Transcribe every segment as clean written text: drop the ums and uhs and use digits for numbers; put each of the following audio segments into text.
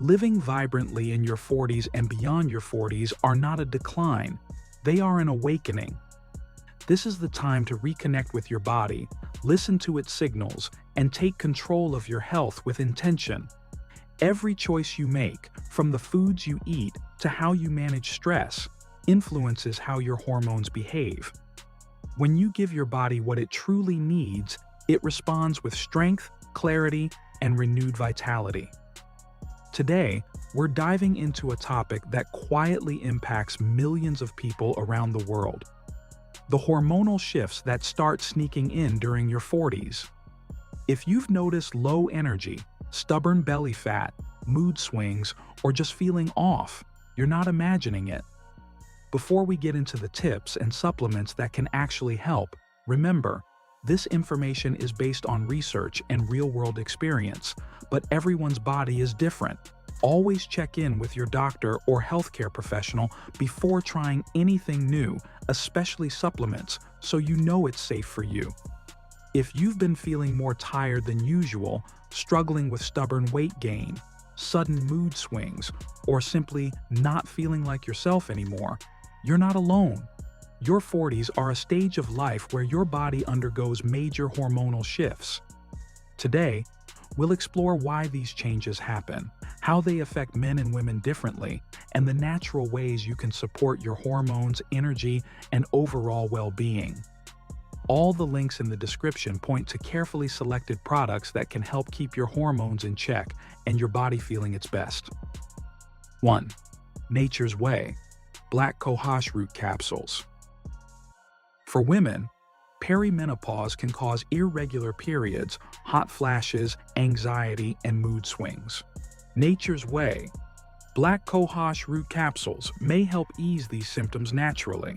Living vibrantly in your 40s and beyond your 40s are not a decline, they are an awakening. This is the time to reconnect with your body, listen to its signals, and take control of your health with intention. Every choice you make, from the foods you eat to how you manage stress, influences how your hormones behave. When you give your body what it truly needs, it responds with strength, clarity, and renewed vitality. Today, we're diving into a topic that quietly impacts millions of people around the world: the hormonal shifts that start sneaking in during your 40s. If you've noticed low energy, stubborn belly fat, mood swings, or just feeling off, you're not imagining it. Before we get into the tips and supplements that can actually help, remember, this information is based on research and real-world experience, but everyone's body is different. Always check in with your doctor or healthcare professional before trying anything new, especially supplements, so you know it's safe for you. If you've been feeling more tired than usual, struggling with stubborn weight gain, sudden mood swings, or simply not feeling like yourself anymore, you're not alone. Your 40s are a stage of life where your body undergoes major hormonal shifts. Today, we'll explore why these changes happen, how they affect men and women differently, and the natural ways you can support your hormones, energy, and overall well-being. All the links in the description point to carefully selected products that can help keep your hormones in check and your body feeling its best. 1. Nature's Way Black Cohosh Root Capsules. For women, perimenopause can cause irregular periods, hot flashes, anxiety, and mood swings. Nature's Way Black Cohosh Root Capsules may help ease these symptoms naturally.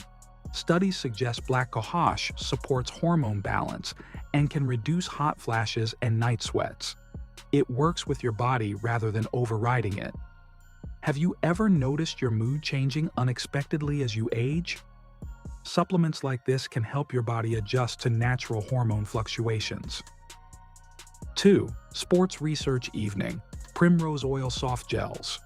Studies suggest black cohosh supports hormone balance and can reduce hot flashes and night sweats. It works with your body rather than overriding it. Have you ever noticed your mood changing unexpectedly as you age? Supplements like this can help your body adjust to natural hormone fluctuations. 2. Sports Research Evening Primrose Oil Soft Gels.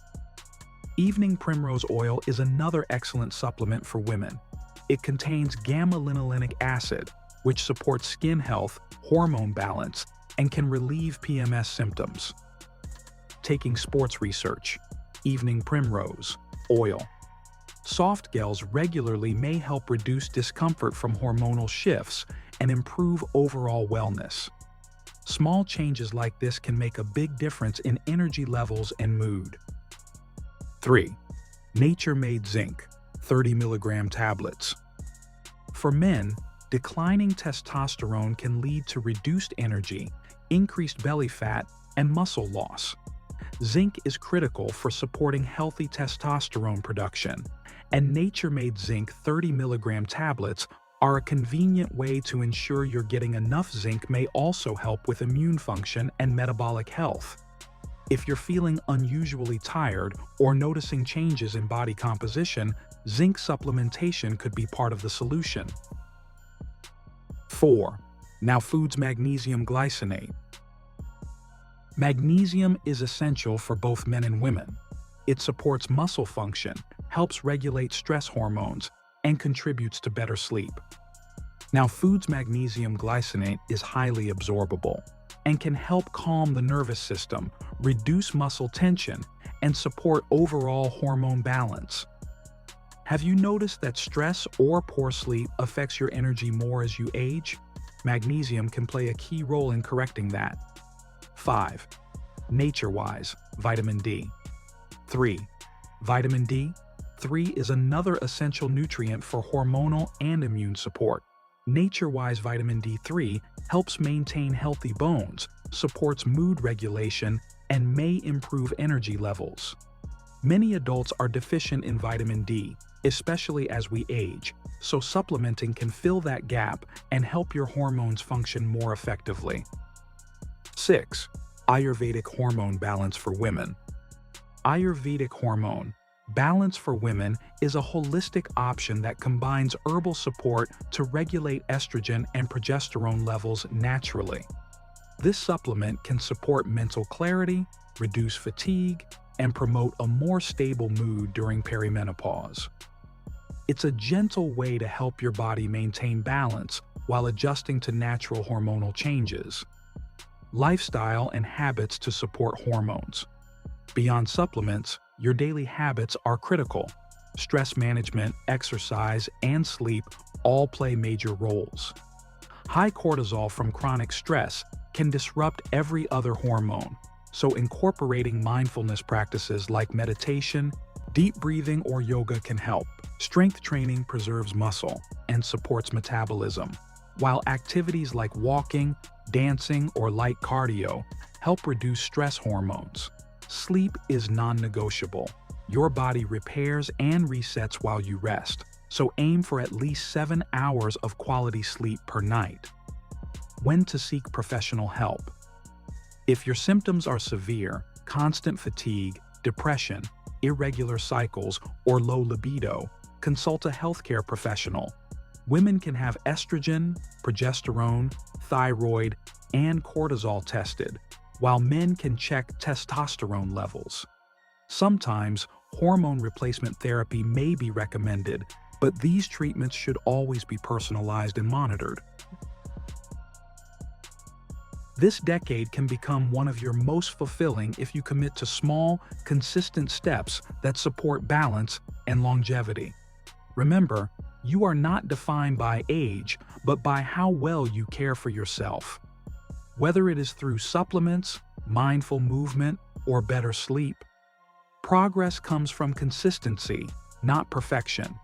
Evening primrose oil is another excellent supplement for women. It contains gamma-linolenic acid, which supports skin health, hormone balance, and can relieve PMS symptoms. Taking Sports Research Evening Primrose Oil. Soft gels regularly may help reduce discomfort from hormonal shifts and improve overall wellness. Small changes like this can make a big difference in energy levels and mood. 3. Nature-Made Zinc 30 mg tablets. For men, declining testosterone can lead to reduced energy, increased belly fat, and muscle loss. Zinc is critical for supporting healthy testosterone production, and Nature-Made Zinc 30 mg tablets are a convenient way to ensure you're getting enough. Zinc may also help with immune function and metabolic health. If you're feeling unusually tired or noticing changes in body composition, zinc supplementation could be part of the solution. 4. Now Foods Magnesium Glycinate. Magnesium is essential for both men and women. It supports muscle function, helps regulate stress hormones, and contributes to better sleep. Now Foods Magnesium Glycinate is highly absorbable and can help calm the nervous system, reduce muscle tension, and support overall hormone balance. Have you noticed that stress or poor sleep affects your energy more as you age? Magnesium can play a key role in correcting that. 5. Nature-Wise Vitamin D. 3. Vitamin D3 is another essential nutrient for hormonal and immune support. Nature-Wise Vitamin D3 helps maintain healthy bones, supports mood regulation, and may improve energy levels. Many adults are deficient in vitamin D, especially as we age, so supplementing can fill that gap and help your hormones function more effectively. 6. Ayurvedic Hormone Balance for Women. Ayurvedic hormone balance for women is a holistic option that combines herbal support to regulate estrogen and progesterone levels naturally. This supplement can support mental clarity, reduce fatigue, and promote a more stable mood during perimenopause. It's a gentle way to help your body maintain balance while adjusting to natural hormonal changes. Lifestyle and habits to support hormones. Beyond supplements, your daily habits are critical. Stress management, exercise, and sleep all play major roles. High cortisol from chronic stress can disrupt every other hormone, so incorporating mindfulness practices like meditation, deep breathing, or yoga can help. Strength training preserves muscle and supports metabolism, while activities like walking, dancing, or light cardio help reduce stress hormones. Sleep is non-negotiable. Your body repairs and resets while you rest, so aim for at least 7 hours of quality sleep per night. When to seek professional help. If your symptoms are severe, constant fatigue, depression, irregular cycles, or low libido, consult a healthcare professional. Women can have estrogen, progesterone, thyroid, and cortisol tested, while men can check testosterone levels. Sometimes, hormone replacement therapy may be recommended, but these treatments should always be personalized and monitored. This decade can become one of your most fulfilling if you commit to small, consistent steps that support balance and longevity. Remember, you are not defined by age, but by how well you care for yourself. Whether it is through supplements, mindful movement, or better sleep, progress comes from consistency, not perfection.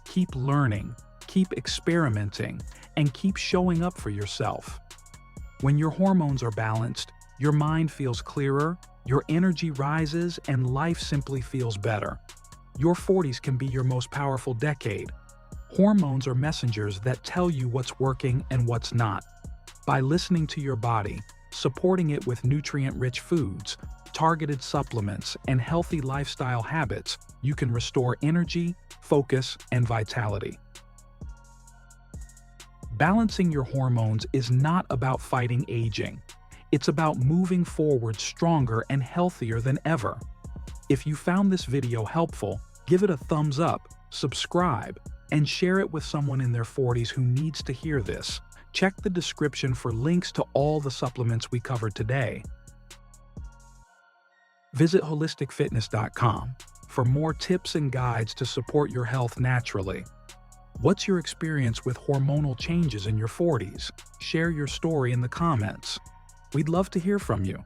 Keep learning, keep experimenting, and keep showing up for yourself. When your hormones are balanced, your mind feels clearer, your energy rises, and life simply feels better. Your 40s can be your most powerful decade. Hormones are messengers that tell you what's working and what's not. By listening to your body, supporting it with nutrient-rich foods, targeted supplements, and healthy lifestyle habits, you can restore energy, focus, and vitality. Balancing your hormones is not about fighting aging. It's about moving forward stronger and healthier than ever. If you found this video helpful, give it a thumbs up, subscribe, and share it with someone in their 40s who needs to hear this. Check the description for links to all the supplements we covered today. Visit holisticfitness.com for more tips and guides to support your health naturally. What's your experience with hormonal changes in your 40s? Share your story in the comments. We'd love to hear from you.